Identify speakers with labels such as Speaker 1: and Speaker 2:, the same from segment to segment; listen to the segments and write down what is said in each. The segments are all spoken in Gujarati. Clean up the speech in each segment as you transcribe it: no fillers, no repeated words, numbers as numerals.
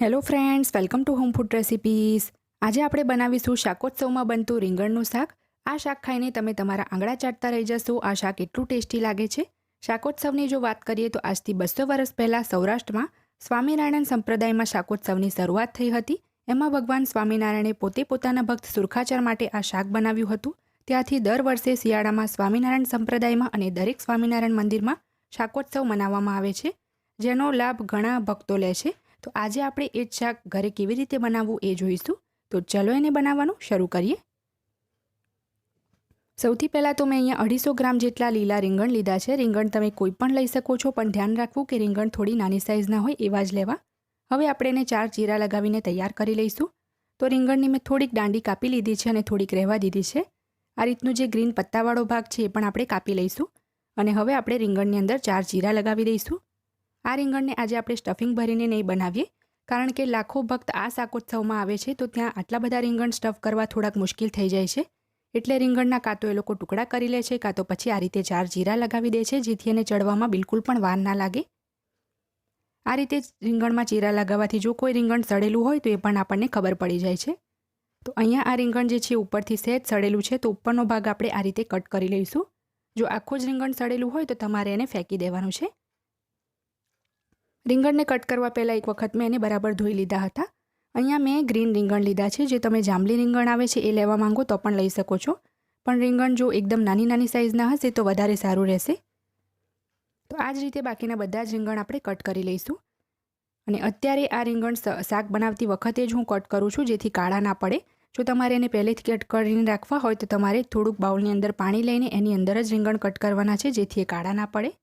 Speaker 1: Hello friends, welcome to home food recipes. આજે આપણે બનાવીશું શાકોત્સવમાં બનતું રીંગણનું શાક. આ શાક ખાઈને તમે તમારા આંગળા ચાટતા રહી જશો. આ શાક એટલું ટેસ્ટી લાગે છે. શાકોત્સવની જો વાત કરીએ તો આજથી 200 વર્ષ પહેલાં સૌરાષ્ટ્રમાં સ્વામિનારાયણ સંપ્રદાયમાં શાકોત્સવની શરૂઆત થઈ હતી. એમાં ભગવાન સ્વામિનારાયણે પોતે પોતાના ભક્ત સુરખાચાર માટે આ શાક બનાવ્યું હતું. ત્યાંથી દર વર્ષે શિયાળામાં સ્વામિનારાયણ સંપ્રદાયમાં અને દરેક સ્વામિનારાયણ મંદિરમાં શાકોત્સવ મનાવવામાં આવે છે, જેનો લાભ ઘણા ભક્તો લે છે. તો આજે આપણે એ જ શાક ઘરે કેવી રીતે બનાવવું એ જોઈશું. તો ચલો એને બનાવવાનું શરૂ કરીએ. સૌથી પહેલાં તો મેં અહીંયા 250 ગ્રામ જેટલા લીલા રીંગણ લીધા છે. રીંગણ તમે કોઈ પણ લઈ શકો છો, પણ ધ્યાન રાખવું કે રીંગણ થોડી નાની સાઇઝના હોય એવા જ લેવા. હવે આપણે એને 4 ચીરા લગાવીને તૈયાર કરી લઈશું. તો રીંગણની મેં થોડીક દાંડી કાપી લીધી છે અને થોડીક રહેવા દીધી છે. આ રીતનું જે ગ્રીન પત્તાવાળો ભાગ છે એ પણ આપણે કાપી લઈશું. અને હવે આપણે રીંગણની અંદર 4 ચીરા લગાવી દઈશું. આ રીંગણને આજે આપણે સ્ટફિંગ ભરીને નહીં બનાવીએ, કારણ કે લાખો ભક્ત આ શાકોત્સવમાં આવે છે, તો ત્યાં આટલા બધા રીંગણ સ્ટફ કરવા થોડાક મુશ્કેલ થઈ જાય છે. એટલે રીંગણના કાં તો એ લોકો ટુકડા કરી લે છે, કાં તો પછી આ રીતે 4 ચીરા લગાવી દે છે, જેથી એને ચડવામાં બિલકુલ પણ વાર ના લાગે. આ રીતે રીંગણમાં ચીરા લગાવવાથી જો કોઈ રીંગણ સડેલું હોય તો એ પણ આપણને ખબર પડી જાય છે. તો અહીંયા આ રીંગણ જે છે ઉપરથી સહેજ સડેલું છે, તો ઉપરનો ભાગ આપણે આ રીતે કટ કરી લઈશું. જો આખું જ રીંગણ સડેલું હોય તો તમારે એને ફેંકી દેવાનું છે. રીંગણને કટ કરવા પહેલાં એક વખત મેં એને બરાબર ધોઈ લીધા હતા. અહીંયા મેં ગ્રીન રીંગણ લીધા છે. જે તમે જાંબલી રીંગણ આવે છે એ લેવા માંગો તો પણ લઈ શકો છો, પણ રીંગણ જો એકદમ નાની નાની સાઇઝના હશે તો વધારે સારું રહેશે. તો આ જ રીતે બાકીના બધા જ રીંગણ આપણે કટ કરી લઈશું. અને અત્યારે આ રીંગણ શાક બનાવતી વખતે જ હું કટ કરું છું, જેથી કાળા ના પડે. જો તમારે એને પહેલેથી કટ કરીને રાખવા હોય તો તમારે થોડુંક બાઉલની અંદર પાણી લઈને એની અંદર જ રીંગણ કટ કરવાના છે, જેથી એ કાળા ના પડે.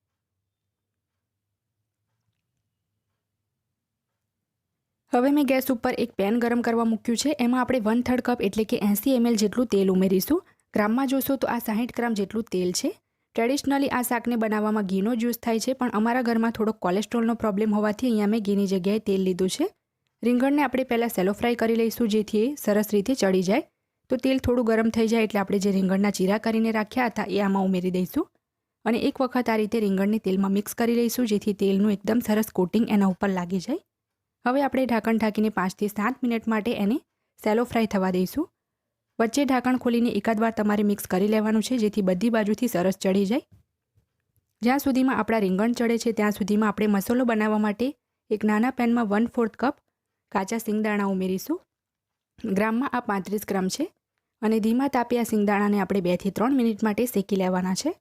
Speaker 1: હવે મેં ગેસ ઉપર એક પેન ગરમ કરવા મૂક્યું છે. એમાં આપણે 1/3 કપ એટલે કે 80 ml જેટલું તેલ ઉમેરીશું. ગ્રામમાં જોશો તો આ 60 ગ્રામ જેટલું તેલ છે. ટ્રેડિશનલી આ શાકને બનાવવામાં ઘીનો જ યુઝ થાય છે, પણ અમારા ઘરમાં થોડોક કોલેસ્ટ્રોલનો પ્રોબ્લેમ હોવાથી અહીંયા મેં ઘીની જગ્યાએ તેલ લીધું છે. રીંગણને આપણે પહેલાં સેલો ફ્રાય કરી લઈશું, જેથી એ સરસ રીતે ચડી જાય. તો તેલ થોડું ગરમ થઈ જાય એટલે આપણે જે રીંગણના ચીરા કરીને રાખ્યા હતા એ આમાં ઉમેરી દઈશું. અને એક વખત આ રીતે રીંગણને તેલમાં મિક્સ કરી લઈશું, જેથી તેલનું એકદમ સરસ કોટિંગ એના ઉપર લાગી જાય. હવે આપણે ઢાંકણ ઢાંકીને 5 થી 7 મિનિટ માટે એને સેલો ફ્રાય થવા દઈશું. વચ્ચે ઢાંકણ ખોલીને એકાદ વાર તમારે મિક્સ કરી લેવાનું છે, જેથી બધી બાજુથી સરસ ચડી જાય. જ્યાં સુધીમાં આપણા રીંગણ ચડે છે ત્યાં સુધીમાં આપણે મસાલો બનાવવા માટે એક નાના પેનમાં 1/4 કપ કાચા સિંગદાણા ઉમેરીશું. ગ્રામમાં આ 35 ગ્રામ છે. અને ધીમા તાપે આ સિંગદાણાને આપણે 2 થી 3 મિનિટ માટે શેકી લેવાના છે.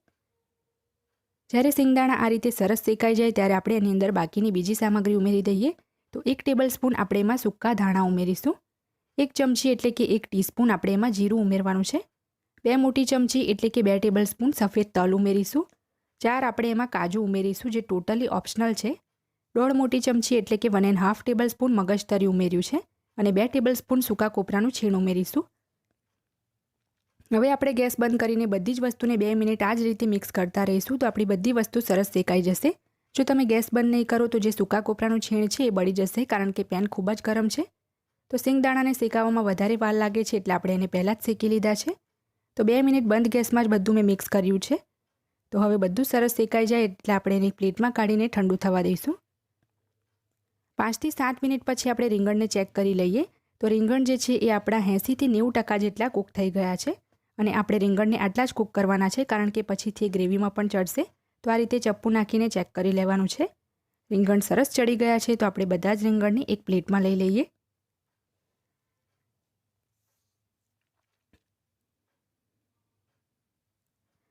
Speaker 1: જ્યારે સિંગદાણા આ રીતે સરસ શેકાઈ જાય ત્યારે આપણે એની અંદર બાકીની બીજી સામગ્રી ઉમેરી દઈએ. તો 1 ટેબલસ્પૂન આપણે એમાં સૂકા ધાણા ઉમેરીશું. 1 ચમચી એટલે કે 1 ટીસ્પૂન આપણે એમાં જીરું ઉમેરવાનું છે. 2 મોટી ચમચી એટલે કે 2 ટેબલસ્પૂન સફેદ તલ ઉમેરીશું. 4 આપણે એમાં કાજુ ઉમેરીશું, જે ટોટલી ઓપ્શનલ છે. 1.5 મોટી ચમચી એટલે કે 1.5 ટેબલસ્પૂન મગજતરી ઉમેર્યું છે. અને 2 ટેબલસ્પૂન સૂકા કોપરાનું છીણ ઉમેરીશું. હવે આપણે ગેસ બંધ કરીને બધી જ વસ્તુને 2 મિનિટ આ જ રીતે મિક્સ કરતા રહીશું, તો આપણી બધી વસ્તુ સરસ શેકાઈ જશે. જો તમે ગેસ બંધ નહીં કરો તો જે સૂકા કોપરાનું છીણ છે એ બળી જશે, કારણ કે પેન ખૂબ જ ગરમ છે. તો સિંગદાણાને શેકાવવામાં વધારે વાર લાગે છે, એટલે આપણે એને પહેલાં જ શેકી લીધા છે. તો 2 મિનિટ બંધ ગેસમાં જ બધું મેં મિક્સ કર્યું છે. તો હવે બધું સરસ શેકાઈ જાય એટલે આપણે એને પ્લેટમાં કાઢીને ઠંડુ થવા દઈશું. 5 થી 7 મિનિટ પછી આપણે રીંગણને ચેક કરી લઈએ. તો રીંગણ જે છે એ આપણા 80 થી 90% જેટલા કૂક થઈ ગયા છે. અને આપણે રીંગણને આટલા જ કૂક કરવાના છે, કારણ કે પછીથી એ ગ્રેવીમાં પણ ચડશે. તો આ રીતે ચપ્પુ નાખીને ચેક કરી લેવાનું છે. રીંગણ સરસ ચડી ગયા છે, તો આપણે બધા જ રીંગણને એક પ્લેટમાં લઈ લઈએ.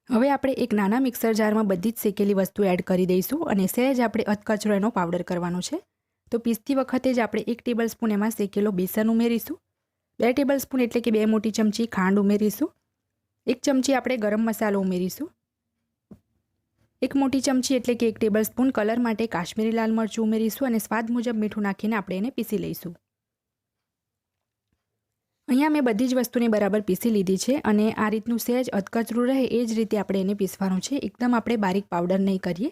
Speaker 1: હવે આપણે એક નાના મિક્સર જારમાં બધી જ શેકેલી વસ્તુ એડ કરી દઈશું અને સહેજ આપણે અધકચરો એનો પાવડર કરવાનો છે. તો પીસતી વખતે જ આપણે 1 ટેબલસ્પૂન એમાં શેકેલો બેસન ઉમેરીશું. 2 ટેબલસ્પૂન એટલે કે 2 મોટી ચમચી ખાંડ ઉમેરીશું. 1 ચમચી આપણે ગરમ મસાલો ઉમેરીશું. 1 મોટી ચમચી એટલે કે 1 ટેબલસ્પૂન કલર માટે કાશ્મીરી લાલ મરચું ઉમેરીશું અને સ્વાદ મુજબ મીઠું નાખીને આપણે એને પીસી લઈશું. અહીંયા મેં બધી જ વસ્તુને બરાબર પીસી લીધી છે અને આ રીતનું સહેજ અધકચરું રહે એ જ રીતે આપણે એને પીસવાનું છે. એકદમ આપણે બારીક પાવડર નહીં કરીએ.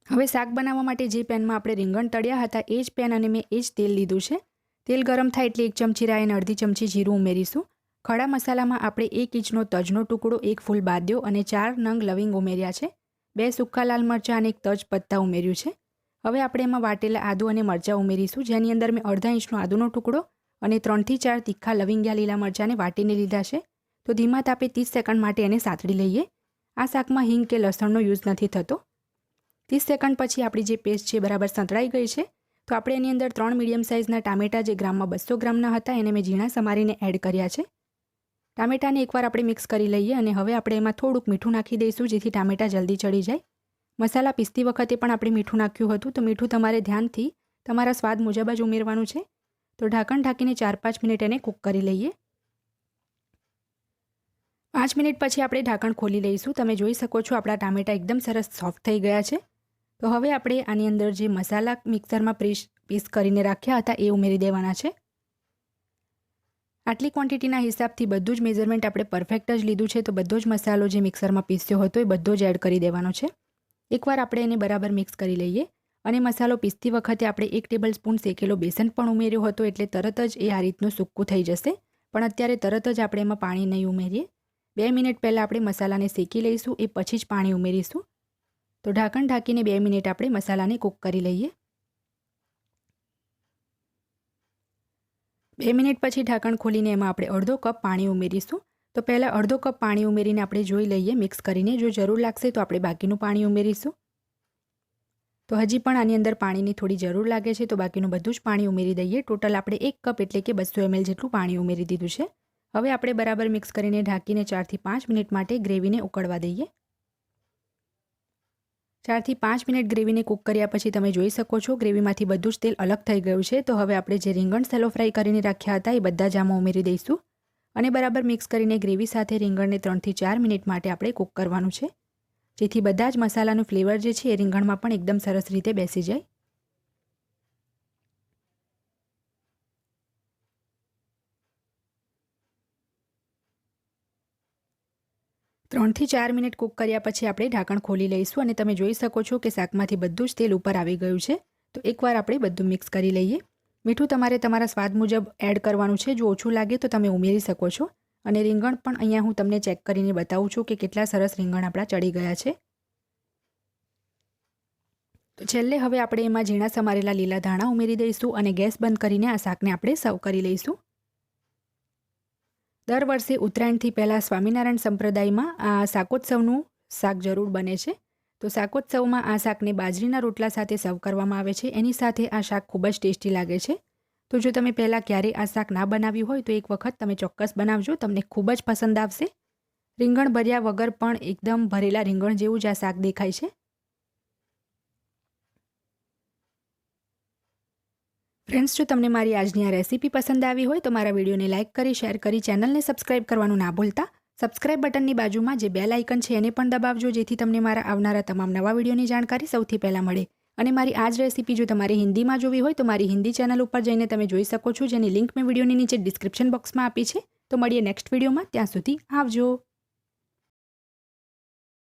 Speaker 1: હવે શાક બનાવવા માટે જે પેનમાં આપણે રીંગણ તળ્યા હતા એ જ પેન અને મેં એ જ તેલ લીધું છે. તેલ ગરમ થાય એટલે 1 ચમચી રાઈ અને અડધી ચમચી જીરું ઉમેરીશું. ખડા મસાલામાં આપણે 1 ઇંચનો તજનો ટુકડો, 1 ફૂલ બાદિયો અને 4 નંગ લવિંગ ઉમેર્યા છે. 2 સૂકા લાલ મરચાં અને 1 તજ પત્તા ઉમેર્યું છે. હવે આપણે એમાં વાટેલા આદુ અને મરચાં ઉમેરીશું, જેની અંદર મેં અડધા ઇંચનો આદુનો ટુકડો અને 3થી 4 તીખા લવિંગિયા લીલા મરચાંને વાટીને લીધા છે. તો ધીમા તાપે 30 સેકન્ડ માટે એને સાતળી લઈએ. આ શાકમાં હિંગ કે લસણનો યુઝ નથી થતો. 30 સેકન્ડ પછી આપણી જે પેસ્ટ છે બરાબર સંતળાઈ ગઈ છે. તો આપણે એની અંદર 3 મીડિયમ સાઇઝના ટામેટાં જે ગ્રામમાં 200 ગ્રામના હતા એને મેં ઝીણા સમારીને એડ કર્યા છે. ટામેટાને એકવાર આપણે મિક્સ કરી લઈએ અને હવે આપણે એમાં થોડુંક મીઠું નાખી દઈશું, જેથી ટામેટાં જલ્દી ચડી જાય. મસાલા પીસતી વખતે પણ આપણે મીઠું નાખ્યું હતું, તો મીઠું તમારે ધ્યાનથી તમારા સ્વાદ મુજબ જ ઉમેરવાનું છે. તો ઢાંકણ ઢાંકીને 4-5 મિનિટ એને કૂક કરી લઈએ. 5 મિનિટ પછી આપણે ઢાંકણ ખોલી લઈશું. તમે જોઈ શકો છો આપણા ટામેટાં એકદમ સરસ સોફ્ટ થઈ ગયા છે. તો હવે આપણે આની અંદર જે મસાલા મિક્સરમાં પીસ કરીને રાખ્યા હતા એ ઉમેરી દેવાના છે. આટલી ક્વોન્ટિટીના હિસાબથી બધું જ મેઝરમેન્ટ આપણે પરફેક્ટ જ લીધું છે. તો બધો જ મસાલો જે મિક્સરમાં પીસ્યો હતો એ બધો જ એડ કરી દેવાનો છે. એકવાર આપણે એને બરાબર મિક્સ કરી લઈએ અને મસાલો પીસતી વખતે આપણે 1 ટેબલ સ્પૂન શેકેલો બેસન પણ ઉમેર્યો હતો, એટલે તરત જ એ આ રીતનું સૂકું થઈ જશે. પણ અત્યારે તરત જ આપણે એમાં પાણી નહીં ઉમેરીએ. 2 મિનિટ પહેલાં આપણે મસાલાને શેકી લઈશું, એ પછી જ પાણી ઉમેરીશું. તો ઢાંકણ ઢાંકીને 2 મિનિટ આપણે મસાલાને કૂક કરી લઈએ. 2 મિનિટ પછી ઢાંકણ ખોલીને એમાં આપણે અડધો કપ પાણી ઉમેરીશું. તો પહેલાં અડધો કપ પાણી ઉમેરીને આપણે જોઈ લઈએ મિક્સ કરીને. જો જરૂર લાગશે તો આપણે બાકીનું પાણી ઉમેરીશું. તો હજી પણ આની અંદર પાણીની થોડી જરૂર લાગે છે, તો બાકીનું બધું જ પાણી ઉમેરી દઈએ. ટોટલ આપણે 1 કપ એટલે કે 200 ml જેટલું પાણી ઉમેરી દીધું છે. હવે આપણે બરાબર મિક્સ કરીને ઢાંકીને 4થી 5 મિનિટ માટે ગ્રેવીને ઉકળવા દઈએ. 4થી 5 મિનિટ ગ્રેવીને કૂક કર્યા પછી તમે જોઈ શકો છો ગ્રેવીમાંથી બધું જ તેલ અલગ થઈ ગયું છે. તો હવે આપણે જે રીંગણ સેલો ફ્રાય કરીને રાખ્યા હતા એ બધા જ આમાં ઉમેરી દઈશું અને બરાબર મિક્સ કરીને ગ્રેવી સાથે રીંગણને 3થી 4 મિનિટ માટે આપણે કૂક કરવાનું છે, જેથી બધા જ મસાલાનું ફ્લેવર જે છે એ રીંગણમાં પણ એકદમ સરસ રીતે બેસી જાય. ત્રણથી 4 મિનિટ કૂક કર્યા પછી આપણે ઢાંકણ ખોલી લઈશું અને તમે જોઈ શકો છો કે શાકમાંથી બધું જ તેલ ઉપર આવી ગયું છે. તો એકવાર આપણે બધું મિક્સ કરી લઈએ. મીઠું તમારે તમારા સ્વાદ મુજબ એડ કરવાનું છે. જો ઓછું લાગે તો તમે ઉમેરી શકો છો. અને રીંગણ પણ અહીંયા હું તમને ચેક કરીને બતાવું છું કે કેટલા સરસ રીંગણ આપણા ચડી ગયા છે. તો છેલ્લે હવે આપણે એમાં ઝીણા સમારેલા લીલા ધાણા ઉમેરી દઈશું અને ગેસ બંધ કરીને આ શાકને આપણે સર્વ કરી લઈશું. દર વર્ષે ઉત્તરાયણથી પહેલાં સ્વામિનારાયણ સંપ્રદાયમાં આ શાકોત્સવનું શાક જરૂર બને છે. તો શાકોત્સવમાં આ શાકને બાજરીના રોટલા સાથે સર્વ કરવામાં આવે છે. એની સાથે આ શાક ખૂબ જ ટેસ્ટી લાગે છે. તો જો તમે પહેલાં ક્યારેય આ શાક ના બનાવ્યું હોય તો એક વખત તમે ચોક્કસ બનાવજો, તમને ખૂબ જ પસંદ આવશે. રીંગણ ભર્યા વગર પણ એકદમ ભરેલા રીંગણ જેવું જ આ શાક દેખાય છે. ફ્રેન્ડ્સ, જો તમને મારી આજની આ રેસીપી પસંદ આવી હોય તો મારા વિડીયોને લાઇક કરી, શેર કરી, ચેનલને સબસ્ક્રાઇબ કરવાનું ના ભૂલતા. સબસ્ક્રાઇબ બટનની બાજુમાં જે બેલ આઇકન છે એને પણ દબાવજો, જેથી તમને મારા આવનારા તમામ નવા વિડીયોની જાણકારી સૌથી પહેલાં મળે. અને મારી આ જ રેસીપી જો તમારે હિન્દીમાં જોવી હોય તો મારી હિન્દી ચેનલ ઉપર જઈને તમે જોઈ શકો છો, જેની લિંક મેં વિડીયોની નીચે ડિસ્ક્રિપ્શન બોક્સમાં આપી છે. તો મળીએ નેક્સ્ટ વિડીયોમાં. ત્યાં સુધી આવજો.